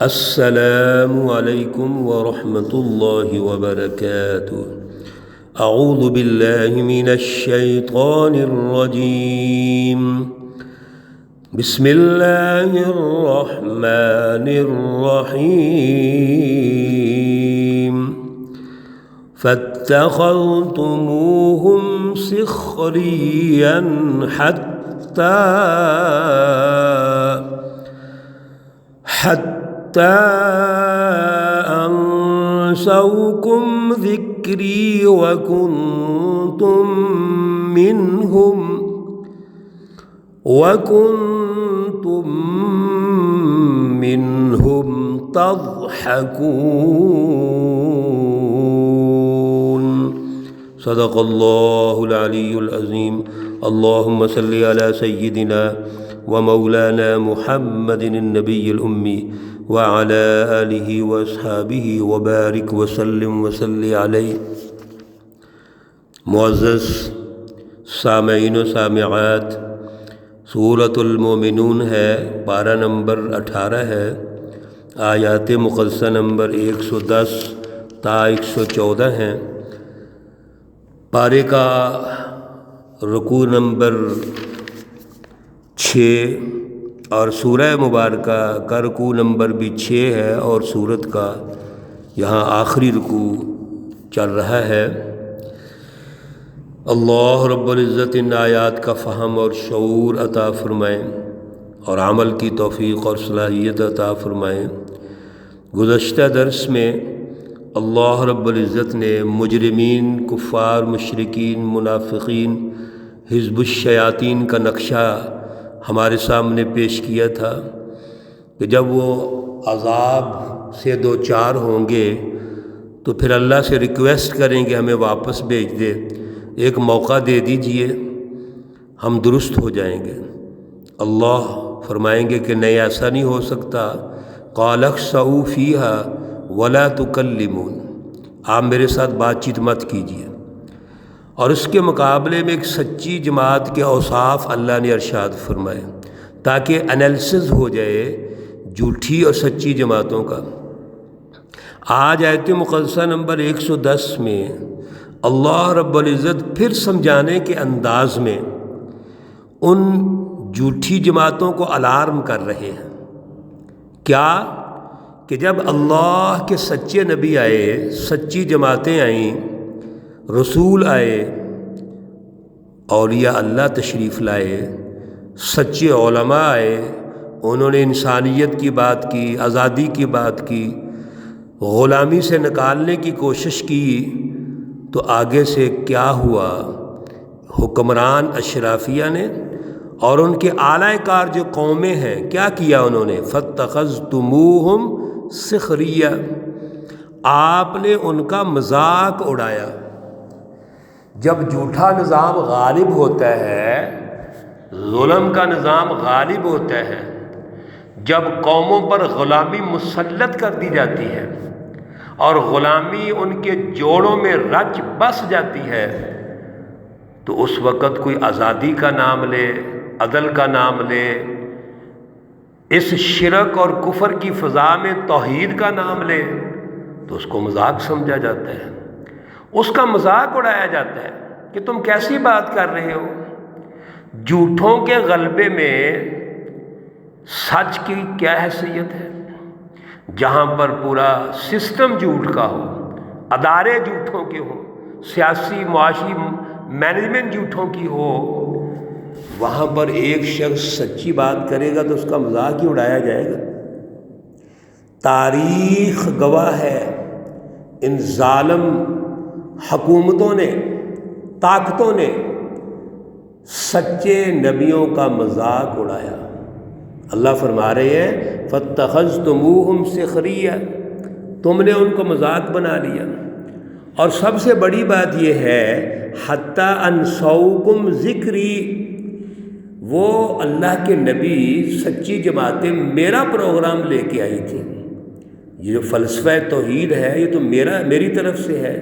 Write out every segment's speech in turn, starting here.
السلام علیکم ورحمۃ اللہ وبرکاتہ۔ اعوذ باللہ من الشیطان الرجیم، بسم اللہ الرحمن الرحیم۔ فاتخذتموہم سخریا حتى أنسوكم ذكري وكنتم منهم تضحكون۔ صدق الله العلي العظيم۔ اللهم صل على سيدنا ومولانا محمد النبي الأمي وعلى آله وأصحابه وبارك وسلم وصل عليه۔ معزز سامعین و سامعات، سورۃ المومنون ہے، پارہ نمبر 18 ہے، آیات مقدسہ نمبر 110 تا 114 ہیں۔ پارے کا رکوع نمبر 6 اور سورہ مبارکہ کا رکوع نمبر بھی 6 ہے، اور سورت کا یہاں آخری رکوع چل رہا ہے۔ اللہ رب العزت ان آیات کا فہم اور شعور عطا فرمائیں اور عمل کی توفیق اور صلاحیت عطا فرمائیں۔ گزشتہ درس میں اللہ رب العزت نے مجرمین، کفار، مشرکین، منافقین، حزب الشیاطین کا نقشہ ہمارے سامنے پیش کیا تھا کہ جب وہ عذاب سے دوچار ہوں گے تو پھر اللہ سے ریکویسٹ کریں گے ہمیں واپس بھیج دے، ایک موقع دے دیجئے، ہم درست ہو جائیں گے۔ اللہ فرمائیں گے کہ نہیں، ایسا نہیں ہو سکتا۔ قال اخسؤوا فیہا ولا تکلمون، آپ میرے ساتھ بات چیت مت کیجیے۔ اور اس کے مقابلے میں ایک سچی جماعت کے اوصاف اللہ نے ارشاد فرمائے تاکہ انالیسز ہو جائے جھوٹی اور سچی جماعتوں کا۔ آج آیت مقدسہ نمبر 110 میں اللہ رب العزت پھر سمجھانے کے انداز میں ان جھوٹی جماعتوں کو الارم کر رہے ہیں۔ کیا کہ جب اللہ کے سچے نبی آئے، سچی جماعتیں آئیں، رسول آئے، اولیاء اللہ تشریف لائے، سچے علماء آئے، انہوں نے انسانیت کی بات کی، آزادی کی بات کی، غلامی سے نکالنے کی کوشش کی، تو آگے سے کیا ہوا؟ حکمران اشرافیہ نے اور ان کے اعلی کار جو قومیں ہیں، کیا کیا انہوں نے؟ فاتخذتموہم سخریہ، آپ نے ان کا مذاق اڑایا۔ جب جھوٹا نظام غالب ہوتا ہے، ظلم کا نظام غالب ہوتا ہے، جب قوموں پر غلامی مسلط کر دی جاتی ہے اور غلامی ان کے جوڑوں میں رچ بس جاتی ہے، تو اس وقت کوئی آزادی کا نام لے، عدل کا نام لے، اس شرک اور کفر کی فضا میں توحید کا نام لے، تو اس کو مذاق سمجھا جاتا ہے، اس کا مذاق اڑایا جاتا ہے کہ تم کیسی بات کر رہے ہو۔ جھوٹوں کے غلبے میں سچ کی کیا حیثیت ہے؟ جہاں پر پورا سسٹم جھوٹ کا ہو، ادارے جھوٹوں کے ہوں، سیاسی معاشی مینجمنٹ جھوٹوں کی ہو، وہاں پر ایک شخص سچی بات کرے گا تو اس کا مذاق ہی اڑایا جائے گا۔ تاریخ گواہ ہے، ان ظالم حکومتوں نے، طاقتوں نے سچے نبیوں کا مذاق اڑایا۔ اللہ فرما رہے ہیں فاتخذتموہم سخریہ، تم نے ان کو مذاق بنا لیا۔ اور سب سے بڑی بات یہ ہے حتی انسوکم ذکری، وہ اللہ کے نبی، سچی جماعتیں میرا پروگرام لے کے آئی تھی۔ یہ جو فلسفہ توحید ہے یہ تو میری طرف سے ہے،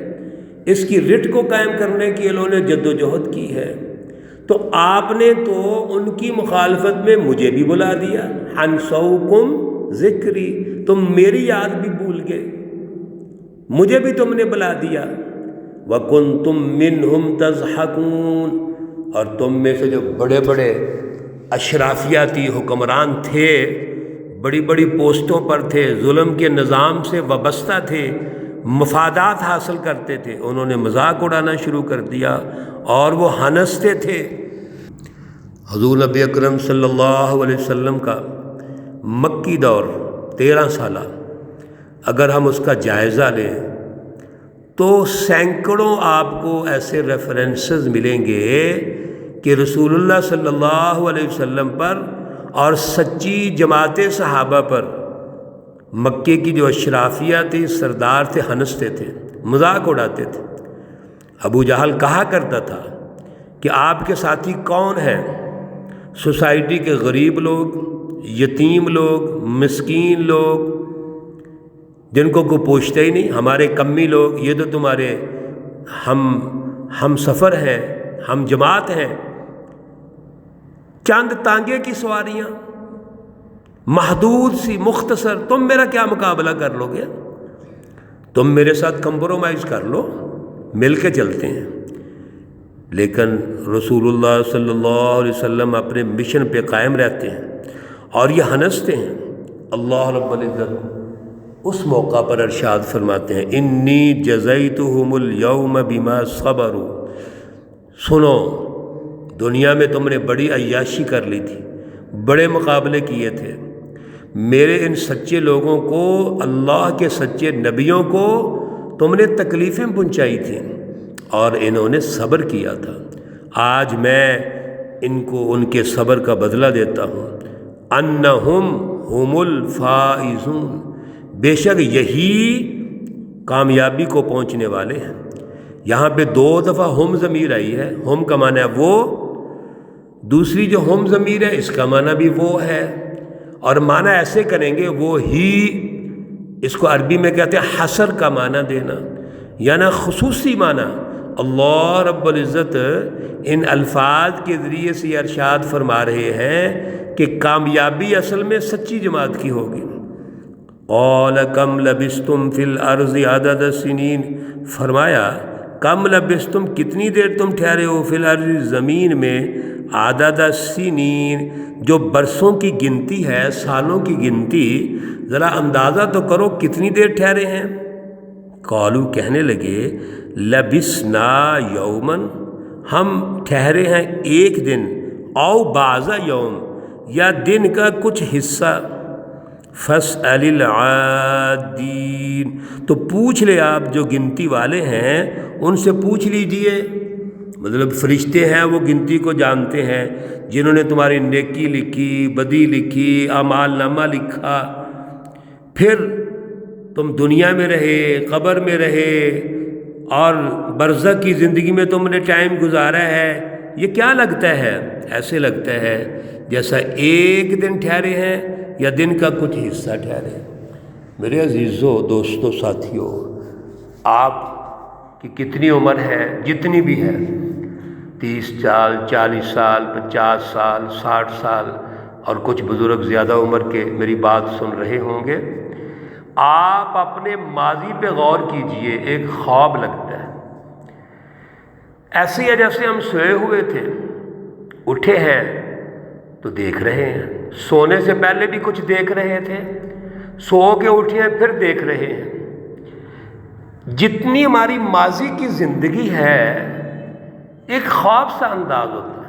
اس کی رٹ کو قائم کرنے کی انہوں نے جد و جہد کی ہے، تو آپ نے تو ان کی مخالفت میں مجھے بھی بلا دیا۔ انسوکم ذکری، تم میری یاد بھی بھول گئے، مجھے بھی تم نے بلا دیا۔ وَكُنْتُمْ مِنْهُمْ تَضْحَكُونَ، اور تم میں سے جو بڑے بڑے اشرافیاتی حکمران تھے، بڑی بڑی پوسٹوں پر تھے، ظلم کے نظام سے وابستہ تھے، مفادات حاصل کرتے تھے، انہوں نے مذاق اڑانا شروع کر دیا اور وہ ہنستے تھے۔ حضور نبی اکرم صلی اللہ علیہ وسلم کا مکی دور 13 سالہ اگر ہم اس کا جائزہ لیں تو سینکڑوں آپ کو ایسے ریفرنسز ملیں گے کہ رسول اللہ صلی اللہ علیہ وسلم پر اور سچی جماعت صحابہ پر مکے کی جو اشرافیہ تھی، سردار تھے، ہنستے تھے، مذاق اڑاتے تھے۔ ابو جہل کہا کرتا تھا کہ آپ کے ساتھی کون ہیں؟ سوسائٹی کے غریب لوگ، یتیم لوگ، مسکین لوگ، جن کو کوئی پوچھتا ہی نہیں، ہمارے کمی لوگ، یہ تو تمہارے ہم سفر ہیں، ہم جماعت ہیں۔ چند تانگے کی سواریاں، محدود سی، مختصر، تم میرا کیا مقابلہ کر لو گے؟ تم میرے ساتھ کمپرومائز کر لو، مل کے چلتے ہیں۔ لیکن رسول اللہ صلی اللہ علیہ وسلم اپنے مشن پہ قائم رہتے ہیں اور یہ ہنستے ہیں۔ اللہ رب العزت اس موقع پر ارشاد فرماتے ہیں، انی جزیتہم اليوم بما صبروا، سنو، دنیا میں تم نے بڑی عیاشی کر لی تھی، بڑے مقابلے کیے تھے، میرے ان سچے لوگوں کو، اللہ کے سچے نبیوں کو تم نے تکلیفیں پہنچائی تھیں اور انہوں نے صبر کیا تھا، آج میں ان کو ان کے صبر کا بدلہ دیتا ہوں۔ انہم ہم الفائزون، بے شک یہی کامیابی کو پہنچنے والے ہیں۔ یہاں پہ 2 دفعہ ہم ضمیر آئی ہے، ہم کا معنی ہے وہ، دوسری جو ہم ضمیر ہے اس کا معنی بھی وہ ہے، اور معنی ایسے کریں گے وہ ہی، اس کو عربی میں کہتے ہیں حصر کا معنی دینا، یعنی خصوصی معنی۔ اللہ رب العزت ان الفاظ کے ذریعے سے ارشاد فرما رہے ہیں کہ کامیابی اصل میں سچی جماعت کی ہوگی۔ قال کم لبثتم فی الارض عدد السنین، فرمایا کم لبثتم، کتنی دیر تم ٹھہرے ہو، فی الارض، زمین میں، عدد السنین، جو برسوں کی گنتی ہے، سالوں کی گنتی، ذرا اندازہ تو کرو کتنی دیر ٹھہرے ہیں۔ قالو، کہنے لگے، لبثنا یومن، ہم ٹھہرے ہیں ایک دن، او بعض یوم، یا دن کا کچھ حصہ۔ فاسأل العادین، تو پوچھ لے آپ جو گنتی والے ہیں ان سے پوچھ لیجئے، مطلب فرشتے ہیں وہ گنتی کو جانتے ہیں، جنہوں نے تمہاری نیکی لکھی، بدی لکھی، اعمال نامہ لکھا، پھر تم دنیا میں رہے، قبر میں رہے اور برزخ کی زندگی میں تم نے ٹائم گزارا ہے، یہ کیا لگتا ہے؟ ایسے لگتا ہے جیسا ایک دن ٹھہرے ہیں یا دن کا کچھ حصہ ٹھہرے۔ میرے عزیزو، دوستو، ساتھیو، آپ کی کتنی عمر ہے؟ جتنی بھی ہے، 30 سال، 40 سال، 50 سال، 60 سال، اور کچھ بزرگ زیادہ عمر کے میری بات سن رہے ہوں گے۔ آپ اپنے ماضی پہ غور کیجئے، ایک خواب لگتا ہے، ایسے ہی جیسے ہم سوئے ہوئے تھے، اٹھے ہیں تو دیکھ رہے ہیں، سونے سے پہلے بھی کچھ دیکھ رہے تھے، سو کے اٹھے ہیں پھر دیکھ رہے ہیں۔ جتنی ہماری ماضی کی زندگی ہے ایک خواب سا انداز ہوتا ہے۔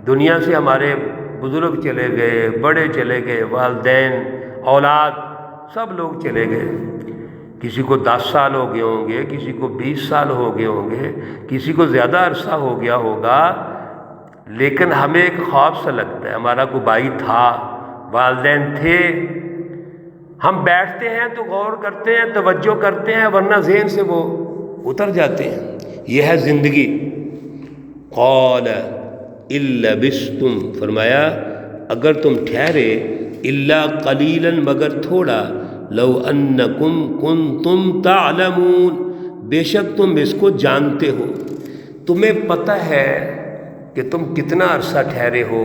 دنیا سے ہمارے بزرگ چلے گئے، بڑے چلے گئے، والدین، اولاد، سب لوگ چلے گئے، کسی کو 10 سال ہو گئے ہوں گے، کسی کو 20 سال ہو گئے ہوں گے، کسی کو زیادہ عرصہ ہو گیا ہوگا، لیکن ہمیں ایک خواب سا لگتا ہے، ہمارا کوئی بھائی تھا، والدین تھے، ہم بیٹھتے ہیں تو غور کرتے ہیں، توجہ کرتے ہیں، ورنہ ذہن سے وہ اتر جاتے ہیں۔ یہ ہے زندگی۔ قال ان لبثتم، فرمایا اگر تم ٹھہرے، الا قلیلا، مگر تھوڑا، لو انکم کنتم تعلمون، بے شک تم اس کو جانتے ہو، تمہیں پتہ ہے کہ تم کتنا عرصہ ٹھہرے ہو۔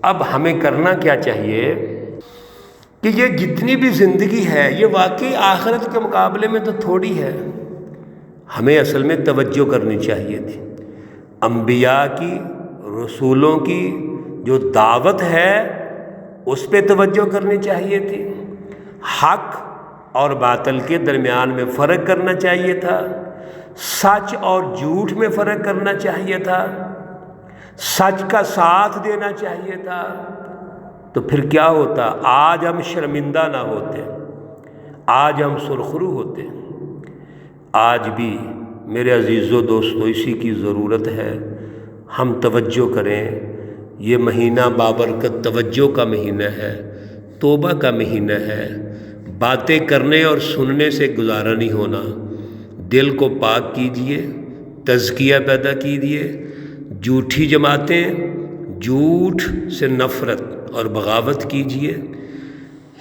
اب ہمیں کرنا کیا چاہیے؟ کہ یہ جتنی بھی زندگی ہے یہ واقعی آخرت کے مقابلے میں تو تھوڑی ہے. ہمیں اصل میں توجہ کرنی چاہیے تھی. انبیاء کی، رسولوں کی جو دعوت ہے اس پہ توجہ کرنی چاہیے تھی. حق اور باطل کے درمیان میں فرق کرنا چاہیے تھا. سچ اور جھوٹ میں فرق کرنا چاہیے تھا. سچ کا ساتھ دینا چاہیے تھا. تو پھر کیا ہوتا؟ آج ہم شرمندہ نہ ہوتے، آج ہم سرخرو ہوتے. آج بھی میرے عزیزو دوستو اسی کی ضرورت ہے. ہم توجہ کریں. یہ مہینہ بابرکت توجہ کا مہینہ ہے، توبہ کا مہینہ ہے. باتیں کرنے اور سننے سے گزارا نہیں ہونا. دل کو پاک کیجئے، تزکیہ پیدا کیجئے. جھوٹی جماعتیں، جھوٹ سے نفرت اور بغاوت کیجئے.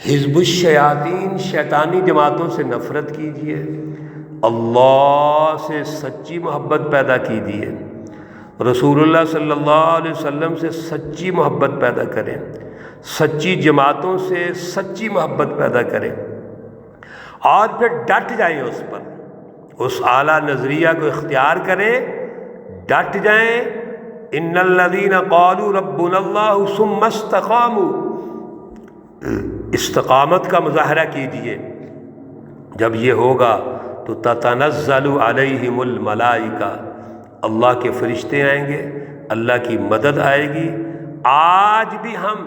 حزب الشیاطین، شیطانی جماعتوں سے نفرت کیجئے. اللہ سے سچی محبت پیدا کیجئے. رسول اللہ صلی اللہ علیہ وسلم سے سچی محبت پیدا کریں. سچی جماعتوں سے سچی محبت پیدا کریں اور پھر ڈٹ جائیں اس پر. اس اعلیٰ نظریہ کو اختیار کریں، ڈٹ جائیں. ان الذین قالوا ربنا اللہ ثم استقاموا، استقامت کا مظاہرہ کیجئے. جب یہ ہوگا تو تتنزل علیہم الملائکہ، اللہ کے فرشتے آئیں گے، اللہ کی مدد آئے گی. آج بھی ہم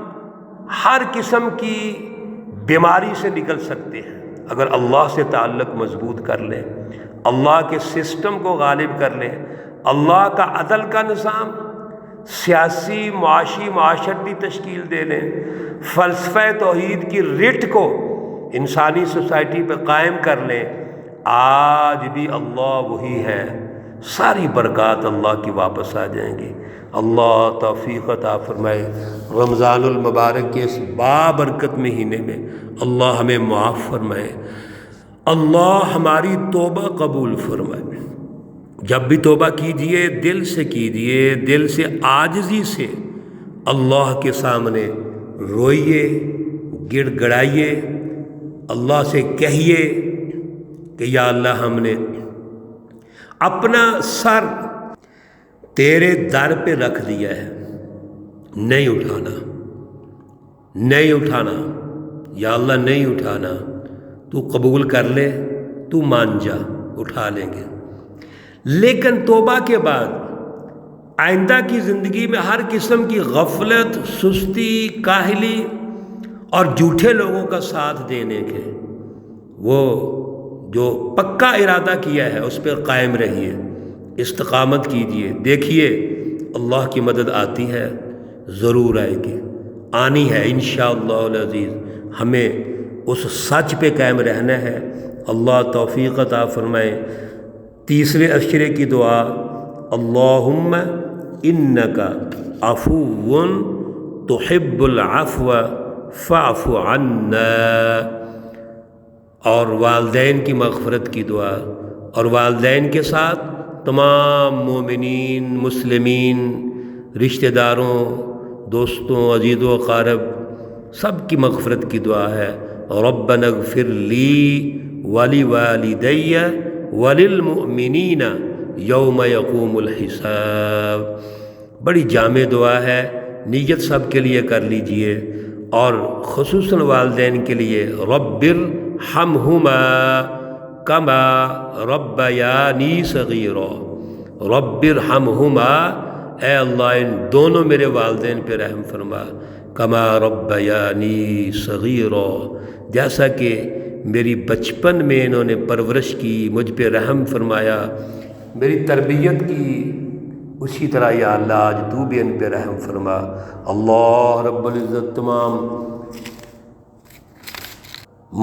ہر قسم کی بیماری سے نکل سکتے ہیں اگر اللہ سے تعلق مضبوط کر لیں، اللہ کے سسٹم کو غالب کر لیں. اللہ کا عدل کا نظام، سیاسی، معاشی، معاشرتی تشکیل دے لیں. فلسفہ توحید کی رٹ کو انسانی سوسائٹی پہ قائم کر لیں. آج بھی اللہ وہی ہے. ساری برکات اللہ کی واپس آ جائیں گی. اللہ توفیق عطا فرمائے. رمضان المبارک کے اس بابرکت مہینے میں اللہ ہمیں معاف فرمائے. اللہ ہماری توبہ قبول فرمائے. جب بھی توبہ کیجئے دل سے کیجئے، دل سے عاجزی سے اللہ کے سامنے روئیے، گڑ گڑائیے. اللہ سے کہیے کہ یا اللہ ہم نے اپنا سر تیرے در پہ رکھ دیا ہے، نہیں اٹھانا، نہیں اٹھانا. یا اللہ نہیں اٹھانا. تو قبول کر لے، تو مان جا، اٹھا لیں گے. لیکن توبہ کے بعد آئندہ کی زندگی میں ہر قسم کی غفلت، سستی، کاہلی اور جھوٹے لوگوں کا ساتھ دینے کے، وہ جو پکا ارادہ کیا ہے اس پہ قائم رہیے، استقامت کیجئے. دیکھیے اللہ کی مدد آتی ہے، ضرور آئے گی، آنی ہے انشاءاللہ العزیز. ہمیں اس سچ پہ قائم رہنا ہے. اللہ توفیق عطا فرمائے. تیسرے اشرے کی دعا، اللہم انک عفو تحب العفو فاعف عنا. اور والدین کی مغفرت کی دعا، اور والدین کے ساتھ تمام مومنین، مسلمین، رشتہ داروں، دوستوں، عزیز و اقارب سب کی مغفرت کی دعا ہے. ربنا اغفر لی ولوالدی وللمؤمنین یوم یقوم الحساب. بڑی جامع دعا ہے، نیت سب کے لیے کر لیجئے، اور خصوصاً والدین کے لیے. رب ارحمہما کما ربیانی صغیرا. رب ارحمہما، اے اللہ ان دونوں میرے والدین پہ رحم فرما. کما ربیانی صغیرا، جیسا کہ میری بچپن میں انہوں نے پرورش کی، مجھ پہ رحم فرمایا، میری تربیت کی، اسی طرح یا اللہ آج تو بھی ان پہ رحم فرما. اللہ رب العزت تمام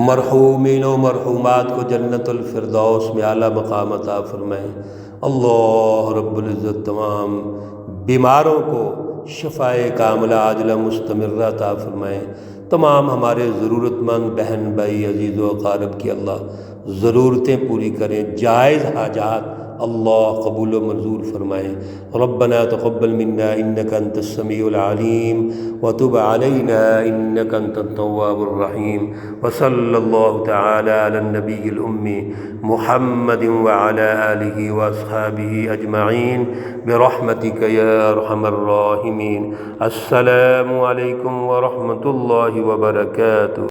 مرحومین و مرحومات کو جنت الفردوس میں اعلیٰ مقام عطا فرمائے. اللہ رب العزت تمام بیماروں کو شفائے کاملہ عاجلہ مستمرہ عطا فرمائے. تمام ہمارے ضرورت مند بہن بھائی، عزیز و اقارب کی اللہ ضرورتیں پوری کریں. جائز حاجات اللہ قبول و منظور فرمائے۔ ربنا تقبل منا انک انت السمیع العلیم وتب علینا انک انت التواب الرحیم، وصلی اللہ تعالی علی النبی الامی محمد وعلی آلہ واصحابہ اجمعین برحمتک یا ارحم الراحمین۔ السلام علیکم ورحمۃ اللہ وبرکاتہ۔